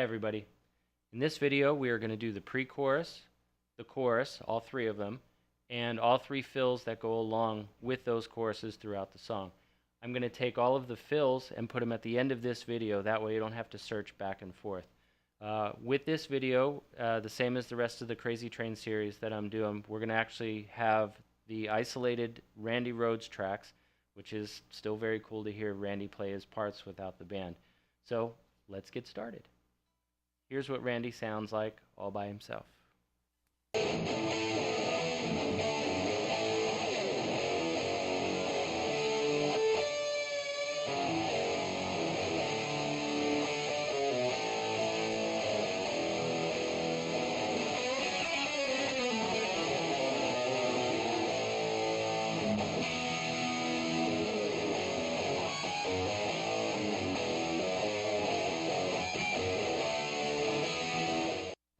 Hi everybody. In this video we are going to do the pre-chorus, the chorus, all three of them, and all three fills that go along with those choruses throughout the song. I'm going to take all of the fills and put them at the end of this video, that way you don't have to search back and forth. With this video, the same as the rest of the Crazy Train series that I'm doing, we're going to actually have the isolated Randy Rhoads tracks, which is still very cool to hear Randy play his parts without the band. So let's get started. Here's what Randy sounds like all by himself.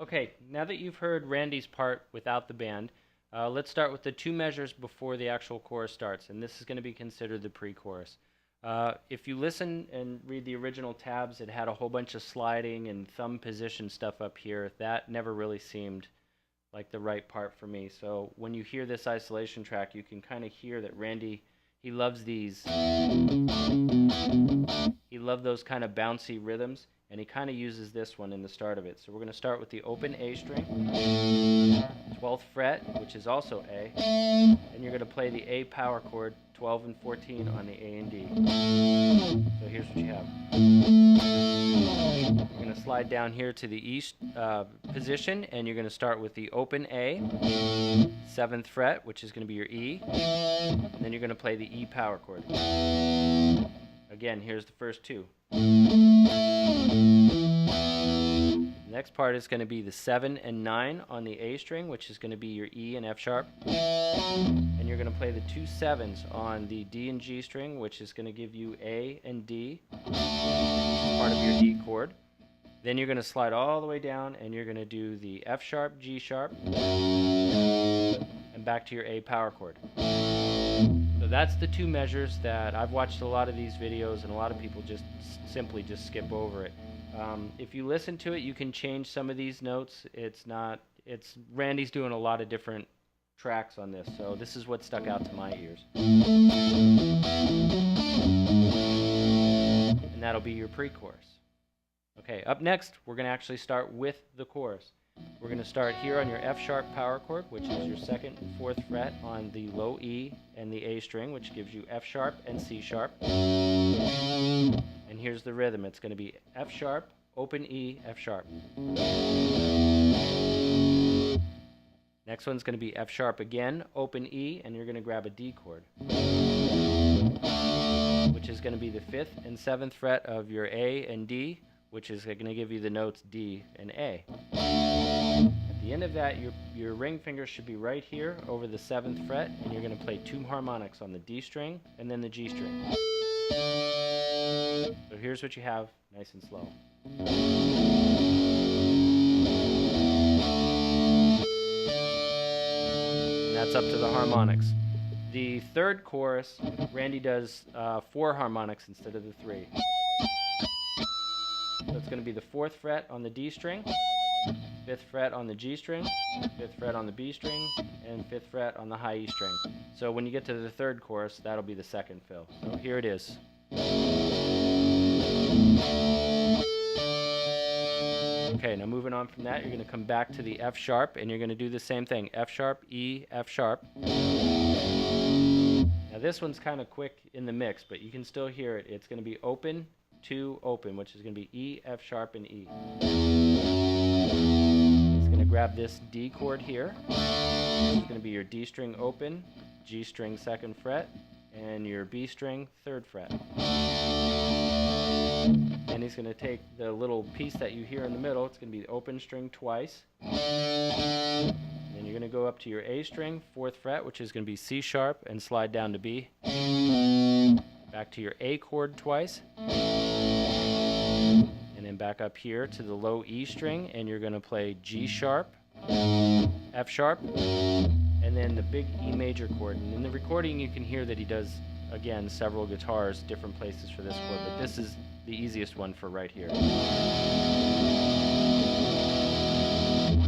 Okay, now that you've heard Randy's part without the band, let's start with the two measures before the actual chorus starts, and this is going to be considered the pre-chorus. If you listen and read the original tabs, it had a whole bunch of sliding and thumb position stuff up here. That never really seemed like the right part for me. So when you hear this isolation track, you can kind of hear that Randy, he loves these. He loves those kind of bouncy rhythms. And he kind of uses this one in the start of it. So we're going to start with the open A string, 12th fret, which is also A, and you're going to play the A power chord, 12 and 14 on the A and D. So here's what you have. You're going to slide down here to the E position, and you're going to start with the open A, 7th fret, which is going to be your E, and then you're going to play the E power chord. Again, here's the first two. Next part is going to be the 7 and 9 on the A string, which is going to be your E and F sharp. And you're going to play the two 7s on the D and G string, which is going to give you A and D, part of your D chord. Then you're going to slide all the way down and you're going to do the F sharp, G sharp, and back to your A power chord. So that's the two measures that I've watched a lot of these videos, and a lot of people just simply skip over it. If you listen to it, you can change some of these notes. Randy's doing a lot of different tracks on this, so this is what stuck out to my ears. And that'll be your pre-chorus. Okay, up next, we're going to actually start with the chorus. We're going to start here on your F sharp power chord, which is your 2nd and 4th fret on the low E and the A string, which gives you F sharp and C sharp. And here's the rhythm. It's going to be F sharp, open E, F sharp. Next one's going to be F sharp again, open E, and you're going to grab a D chord, which is going to be the 5th and 7th fret of your A and D, which is going to give you the notes D and A. At the end of that, your ring finger should be right here over the 7th fret, and you're going to play two harmonics on the D string and then the G string. So here's what you have, nice and slow. And that's up to the harmonics. The third chorus, Randy does 4 harmonics instead of the 3. So it's going to be the 4th fret on the D string, 5th fret on the G string, 5th fret on the B string, and 5th fret on the high E string. So when you get to the third chorus, that'll be the second fill. So here it is. Okay, now moving on from that, you're going to come back to the F sharp, and you're going to do the same thing. F sharp, E, F sharp. Now this one's kind of quick in the mix, but you can still hear it. It's going to be open, 2, open, which is going to be E, F sharp, and E. It's going to grab this D chord here. It's going to be your D string open, G string 2nd fret, and your B string 3rd fret. And he's going to take the little piece that you hear in the middle. It's going to be the open string twice. Then you're going to go up to your A string, 4th fret, which is going to be C sharp, and slide down to B. Back to your A chord twice. And then back up here to the low E string, and you're going to play G sharp, F sharp, and then the big E major chord. And in the recording you can hear that he does again, several guitars, different places for this chord, but this is the easiest one for right here.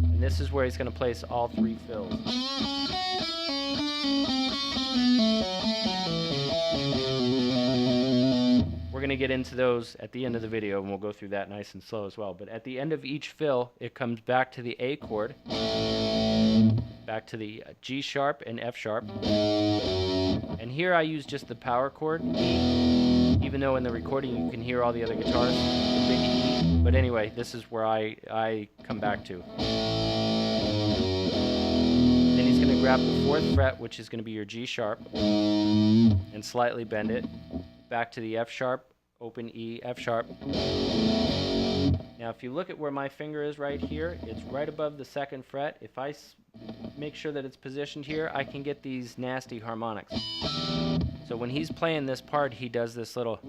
And this is where he's going to place all three fills. We're going to get into those at the end of the video, and we'll go through that nice and slow as well. But at the end of each fill, it comes back to the A chord, back to the G sharp and F sharp. And here I use just the power chord, E, even though in the recording you can hear all the other guitars, the big E. But anyway, this is where I come back to. Then he's going to grab the 4th fret, which is going to be your G sharp, and slightly bend it. Back to the F sharp, open E, F sharp. Now if you look at where my finger is right here, it's right above the 2nd fret. If I make sure that it's positioned here, I can get these nasty harmonics. So when he's playing this part, he does this little,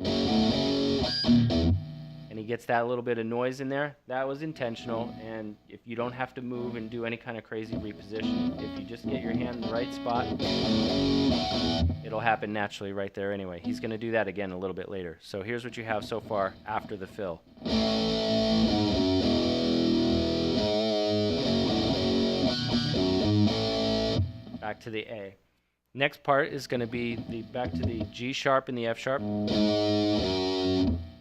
and he gets that little bit of noise in there. That was intentional, and if you don't have to move and do any kind of crazy reposition, if you just get your hand in the right spot, it'll happen naturally right there anyway. He's going to do that again a little bit later. So here's what you have so far after the fill. Back to the A. Next part is going to be back to the G sharp and the F sharp,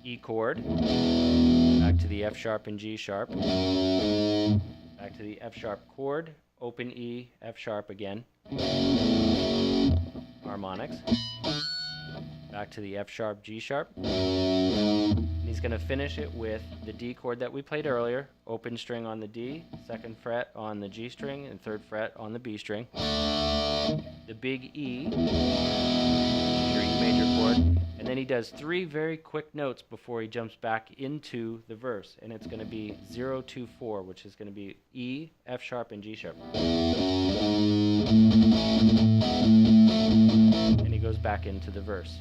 E chord, back to the F sharp and G sharp, back to the F sharp chord, open E, F sharp again, harmonics, back to the F sharp, G sharp, and he's going to finish it with the D chord that we played earlier, open string on the D, 2nd fret on the G string, and 3rd fret on the B string, the big E, your E major chord, and then he does 3 very quick notes before he jumps back into the verse, and it's going to be 0, 2, 4, which is going to be E, F sharp, and G sharp. And he goes back into the verse.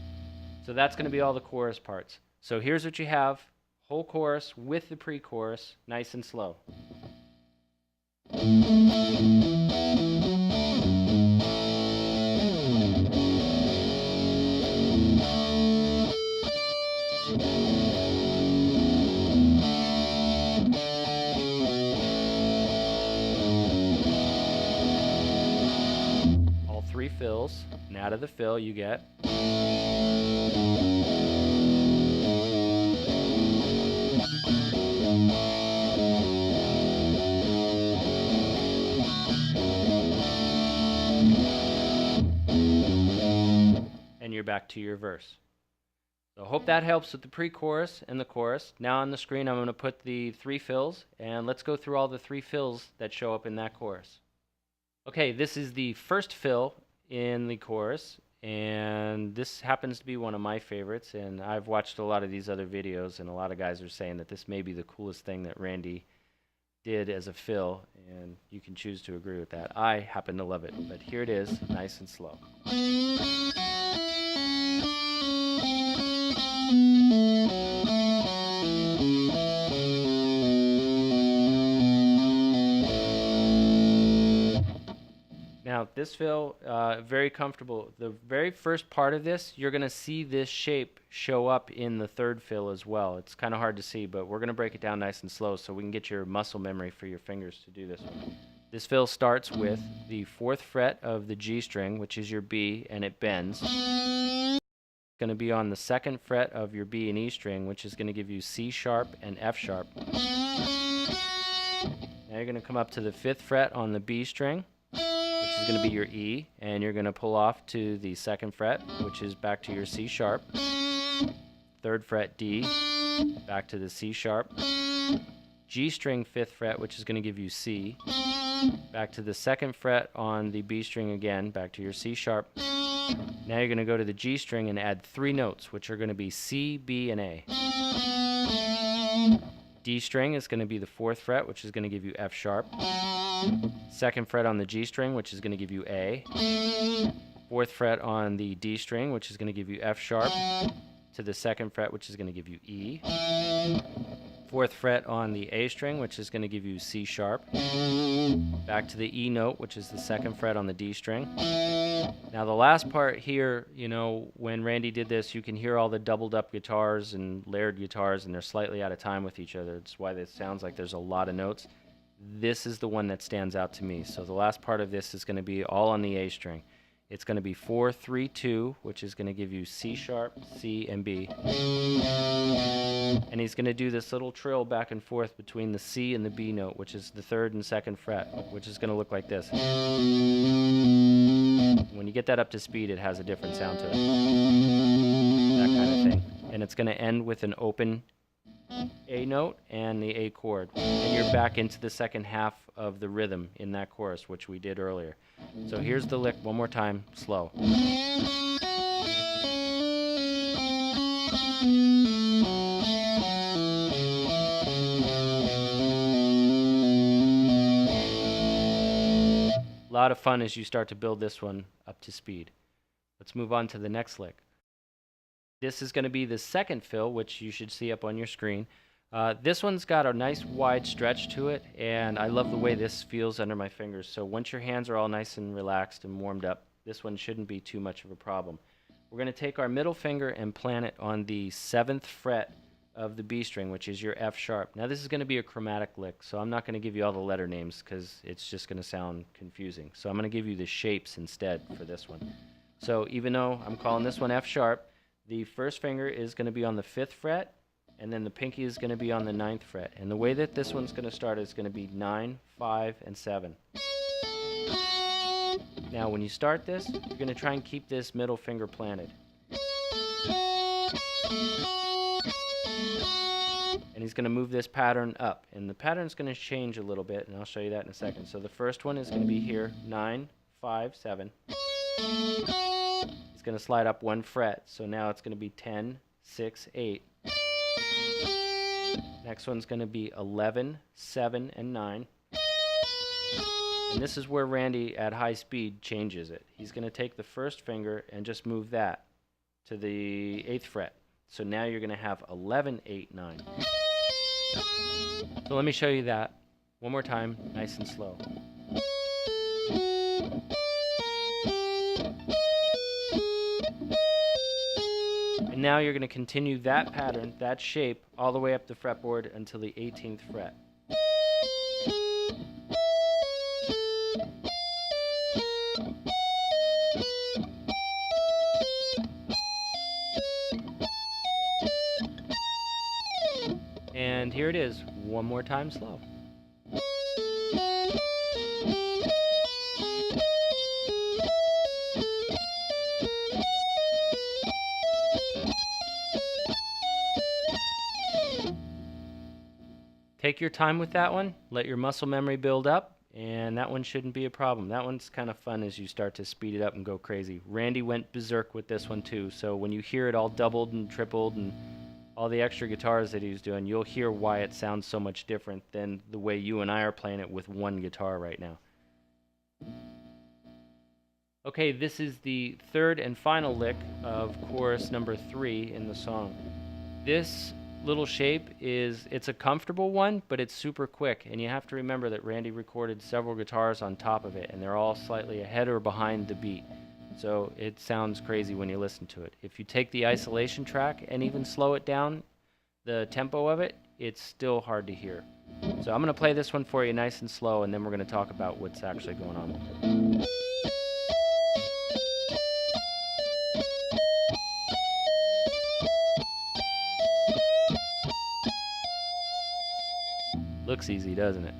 So that's going to be all the chorus parts. So here's what you have, whole chorus with the pre-chorus, nice and slow. All 3 fills, and out of the fill you get and you're back to your verse. So I hope that helps with the pre-chorus and the chorus. Now on the screen I'm going to put the 3 fills, and let's go through all the 3 fills that show up in that chorus. Okay, this is the first fill in the chorus, and this happens to be one of my favorites, and I've watched a lot of these other videos, and a lot of guys are saying that this may be the coolest thing that Randy did as a fill, and you can choose to agree with that. I happen to love it, but here it is, nice and slow. Now this fill, very comfortable. The very first part of this, you're going to see this shape show up in the 3rd fill as well. It's kind of hard to see, but we're going to break it down nice and slow so we can get your muscle memory for your fingers to do this one. This fill starts with the 4th fret of the G string, which is your B, and it bends. It's going to be on the 2nd fret of your B and E string, which is going to give you C sharp and F sharp. Now you're going to come up to the 5th fret on the B string, which is going to be your E, and you're going to pull off to the 2nd fret, which is back to your C sharp, 3rd fret D, back to the C sharp, G string 5th fret, which is going to give you C, back to the 2nd fret on the B string again, back to your C sharp. Now you're going to go to the G string and add 3 notes, which are going to be C, B, and A. D string is going to be the 4th fret, which is going to give you F sharp. 2nd fret on the G string, which is going to give you A. 4th fret on the D string, which is going to give you F sharp, to the 2nd fret, which is going to give you E. 4th fret on the A string, which is going to give you C sharp. Back to the E note, which is the 2nd fret on the D string. Now the last part here, you know, when Randy did this, you can hear all the doubled up guitars and layered guitars, and they're slightly out of time with each other. That's why this sounds like there's a lot of notes. This is the one that stands out to me. So the last part of this is going to be all on the A string. It's going to be 4, 3, 2, which is going to give you C sharp, C, and B. And he's going to do this little trill back and forth between the C and the B note, which is the 3rd and 2nd fret, which is going to look like this. When you get that up to speed, it has a different sound to it. That kind of thing. And it's going to end with an open A note and the A chord. And you're back into the second half of the rhythm in that chorus, which we did earlier. So here's the lick one more time, slow. A lot of fun as you start to build this one up to speed. Let's move on to the next lick. This is going to be the 2nd fill, which you should see up on your screen. This one's got a nice wide stretch to it, and I love the way this feels under my fingers. So once your hands are all nice and relaxed and warmed up, this one shouldn't be too much of a problem. We're going to take our middle finger and plant it on the 7th fret of the B string, which is your F sharp. Now this is going to be a chromatic lick, so I'm not going to give you all the letter names because it's just going to sound confusing. So I'm going to give you the shapes instead for this one. So even though I'm calling this one F sharp, the first finger is going to be on the 5th fret, and then the pinky is going to be on the 9th fret. And the way that this one's going to start is going to be 9, 5, and 7. Now when you start this, you're going to try and keep this middle finger planted. And he's going to move this pattern up. And the pattern's going to change a little bit, and I'll show you that in a second. So the first one is going to be here, 9, 5, 7. He's going to slide up 1 fret, so now it's going to be 10, 6, 8. Next one's going to be 11, 7, and 9. And this is where Randy, at high speed, changes it. He's going to take the first finger and just move that to the 8th fret. So now you're going to have 11, 8, 9. So let me show you that one more time, nice and slow. And now you're going to continue that pattern, that shape, all the way up the fretboard until the 18th fret. And here it is, one more time slow. Take your time with that one, let your muscle memory build up, and that one shouldn't be a problem. That one's kind of fun as you start to speed it up and go crazy. Randy went berserk with this one too, so when you hear it all doubled and tripled and all the extra guitars that he was doing, you'll hear why it sounds so much different than the way you and I are playing it with one guitar right now. Okay, this is the 3rd and final lick of chorus number 3 in the song. This little shape it's a comfortable one, but it's super quick, and you have to remember that Randy recorded several guitars on top of it, and they're all slightly ahead or behind the beat. So it sounds crazy when you listen to it. If you take the isolation track and even slow it down, the tempo of it, it's still hard to hear. So I'm going to play this one for you nice and slow, and then we're going to talk about what's actually going on with it. Looks easy, doesn't it?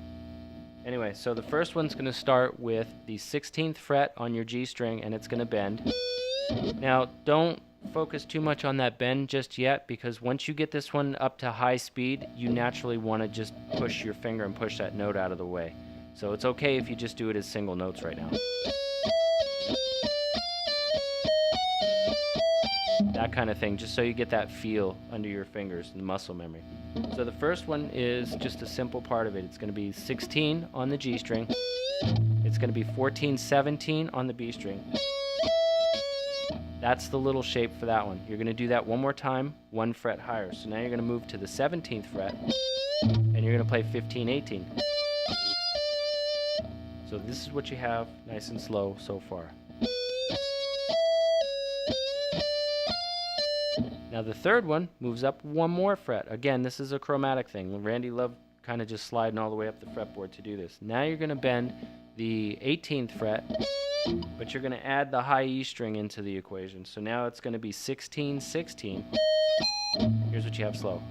Anyway, so the first one's going to start with the 16th fret on your G string, and it's going to bend. Now, don't focus too much on that bend just yet, because once you get this one up to high speed, you naturally want to just push your finger and push that note out of the way. So it's okay if you just do it as single notes right now. That kind of thing, just so you get that feel under your fingers and muscle memory. So the first one is just a simple part of it. It's going to be 16 on the G string. It's going to be 14, 17 on the B string. That's the little shape for that one. You're going to do that one more time, 1 fret higher. So now you're going to move to the 17th fret. and you're going to play 15, 18. So this is what you have, nice and slow so far. Now the third one moves up one more fret. Again, this is a chromatic thing. Randy loved kind of just sliding all the way up the fretboard to do this. Now you're going to bend the 18th fret, but you're going to add the high E string into the equation. So now it's going to be 16, 16. Here's what you have slow.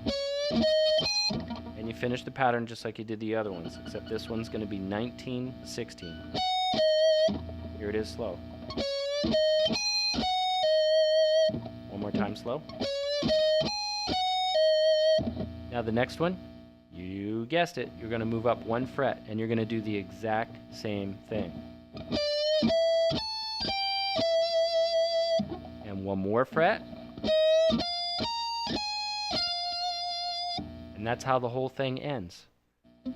And you finish the pattern just like you did the other ones, except this one's going to be 19, 16. Here it is slow. One more time slow. Now the next one, you guessed it, you're going to move up one fret and you're going to do the exact same thing. And one more fret. And that's how the whole thing ends.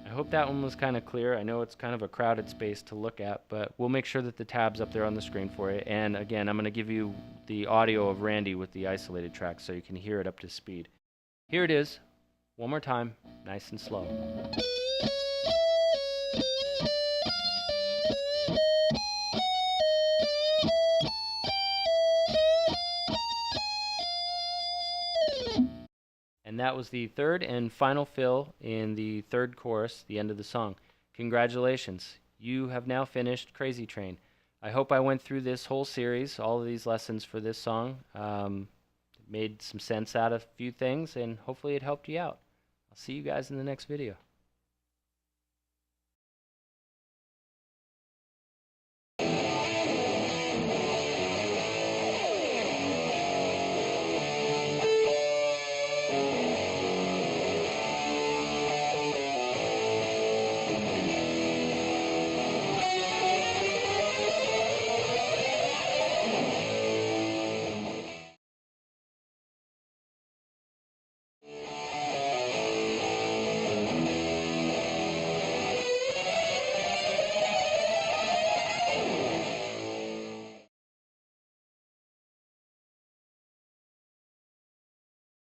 I hope that one was kind of clear. I know it's kind of a crowded space to look at, but we'll make sure that the tab's up there on the screen for you. And again, I'm going to give you the audio of Randy with the isolated track so you can hear it up to speed. Here it is. One more time, nice and slow. And that was the third and final fill in the third chorus, the end of the song. Congratulations, you have now finished Crazy Train. I hope I went through this whole series, all of these lessons for this song, made some sense out of a few things, and hopefully it helped you out. I'll see you guys in the next video.